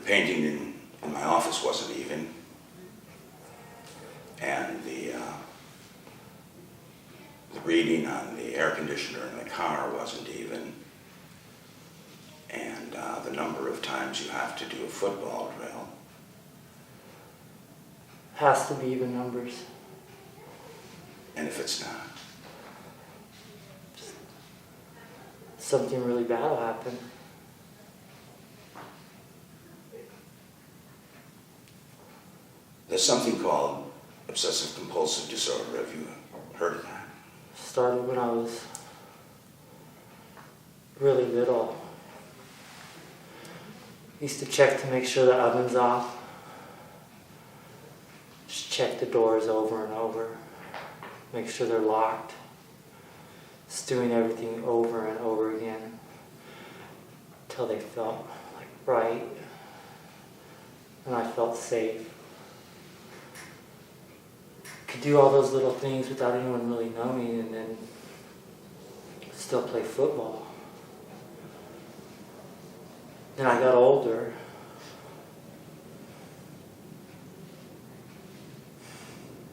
painting in my office wasn't even, and the reading on the air conditioner in the car wasn't even, and the number of times you have to do a football drill. Has to be even numbers. And if it's not, Something really bad will happen. there's something called obsessive compulsive disorder. Have you heard of that? Started when I was really little. Used to check to make sure the oven's off. Just check the doors over and over. Make sure they're locked. Just doing everything over and over again until they felt like right and I felt safe. Could do all those little things without anyone really knowing and then still play football. Then I got older.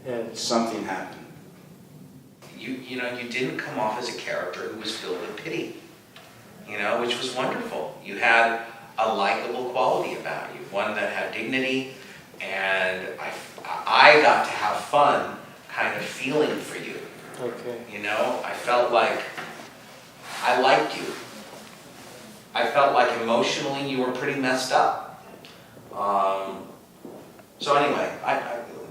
And Something happened. You know, you didn't come off as a character who was filled with pity, you know, which was wonderful. You had a likable quality about you, one that had dignity, and I got to have fun kind of feeling for you. okay. You know, I felt like I liked you. I felt like emotionally you were pretty messed up. So anyway, I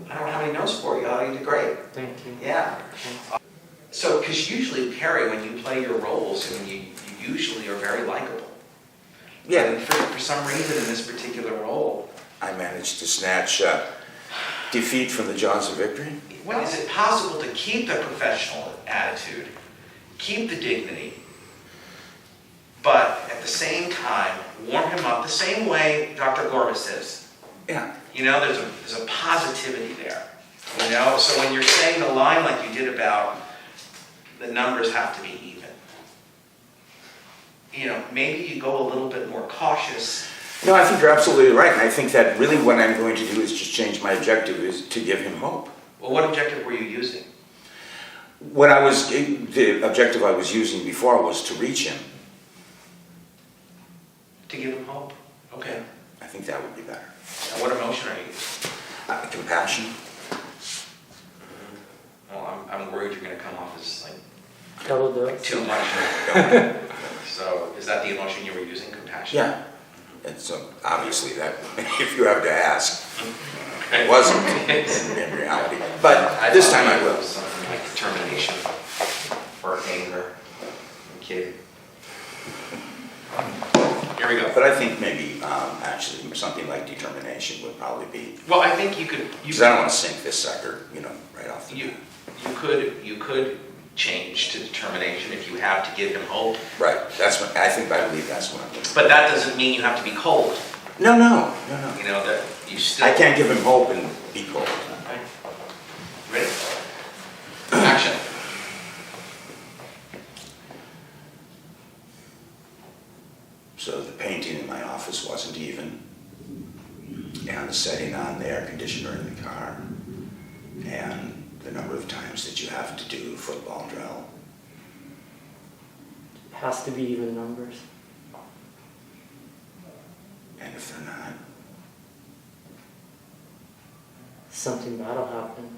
don't have any notes for you. You did great. Thank you. Yeah. Thanks. So, because usually, Perry, when you play your roles, I mean, you usually are very likable. Yeah. And for some reason, in this particular role, I managed to snatch defeat from the jaws of victory. well, is it possible to keep the professional attitude, keep the dignity, but at the same time warm him up the same way Dr. Gorba says? Yeah. You know, there's a positivity there. You know, so when you're saying the line like you did about the numbers have to be even, you know, maybe you go a little bit more cautious. No, I think you're absolutely right, and I think that really what I'm going to do is just change my objective, is to give him hope. Well, what objective were you using? The objective I was using before was to reach him. To give him hope? Okay. I think that would be better. And what emotion are you using? Compassion. Well, I'm worried you're going to come off as Double dose. like too much. So, is that the emotion you were using, compassion? Yeah. And so obviously that, if you have to ask, it wasn't in reality. But this time I will. Something like determination or anger. I'm kidding. Here we go. But I think maybe actually something like determination would probably be, Well, I think you could. because I don't want to sink this sucker, right off the You could change to determination if you have to give him hope. Right. I believe that's what I'm doing. But that doesn't mean you have to be cold. No. You know, that you still... I can't give him hope and be cold. Okay. Ready? Action. So the painting in my office wasn't even, and the setting on the air conditioner in the car, and the number of times that you have to do football drill. Has to be even numbers. And if they're not, Something bad will happen.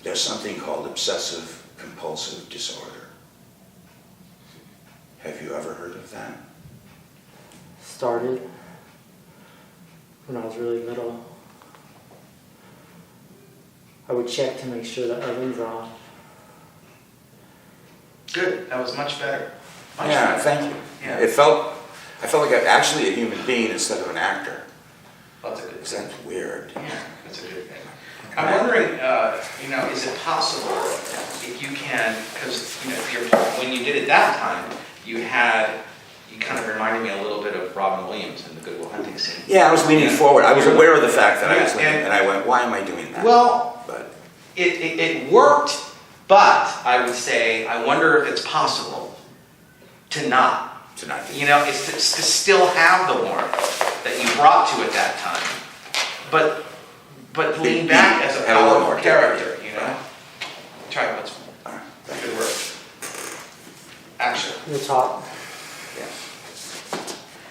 there's something called obsessive compulsive disorder. Have you ever heard of that? Started when I was really little. I would check to make sure the oven's off. Good. That was much better. Much Yeah, better. thank you. Yeah. I felt like I'm actually a human being instead of an actor. That's a good Because thing. that's weird. Yeah, that's a good thing. I'm wondering, is it possible if you can, because when you did it that time, you kind of reminded me a little bit of Robin Williams in the Good Will Hunting scene. Yeah, I was leaning forward. I was aware of the fact that I was Yeah, leaning, and I went, why am I doing that? Well, But it worked But I would say, I wonder if it's possible to not. To not You know, it's to still have the warmth that you brought to it that time, but lean back as a Have a little powerful more character, depth. you know? Try what's All right, thank good you. work. Action. The top.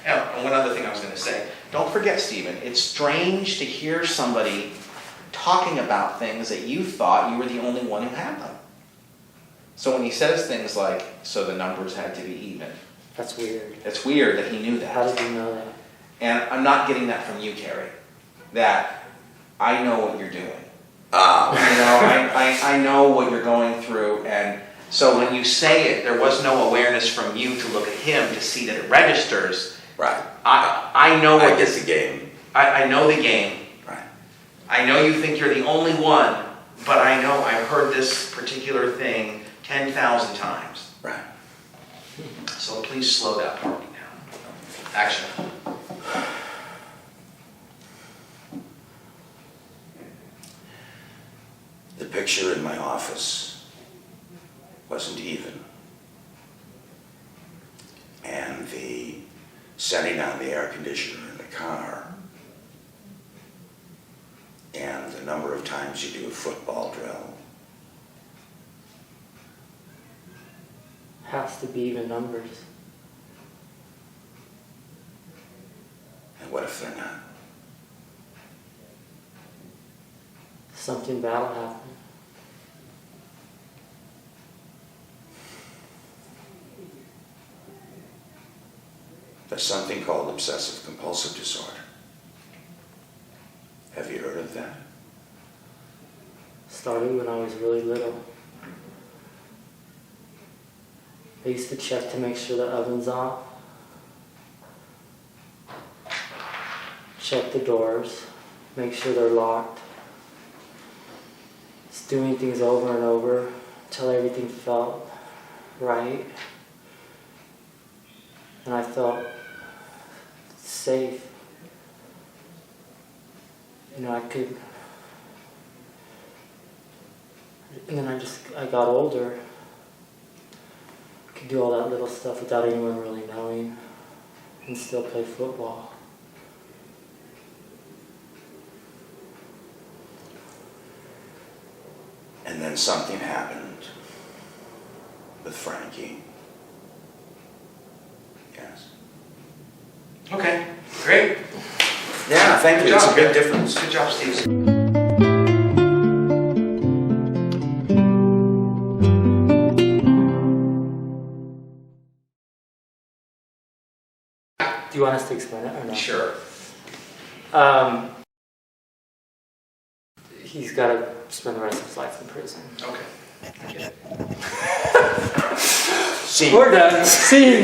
Yeah, and one other thing I was going to say, don't forget, Stephen, it's strange to hear somebody talking about things that you thought you were the only one who had them. So when he says things like, so the numbers had to be even, That's weird. it's weird that he knew How that. did you know that? And I'm not getting that from you, Carrie, that I know what you're doing. Ah, You know, I know what you're going through, and so when you say it, there was no awareness from you to look at him to see that it registers. right. I know I what get this, the game. I know the game. Right. I know you think you're the only one, but I know I've heard this particular thing 10,000 times. Right. So please slow that part down. Action. The picture in my office wasn't even. And the setting on the air conditioner in the car, and the number of times you do a football drill, Has to be even numbers. and what if they're not? Something bad will happen. There's something called obsessive compulsive disorder. Have you heard of that? Started when I was really little. I used to check to make sure the oven's off. Check the doors, make sure they're locked. Just doing things over and over until everything felt right. And I felt safe. You know, I could. And then I got older. I could do all that little stuff without anyone really knowing and still play football. And then something happened with Frankie. Yes. Okay, great. Yeah, thank you. Good It's a job. big difference. Good job, Steve. Do you want us to explain it or no? Sure. He's got to spend the rest of his life in prison. Okay. See, We're done. See.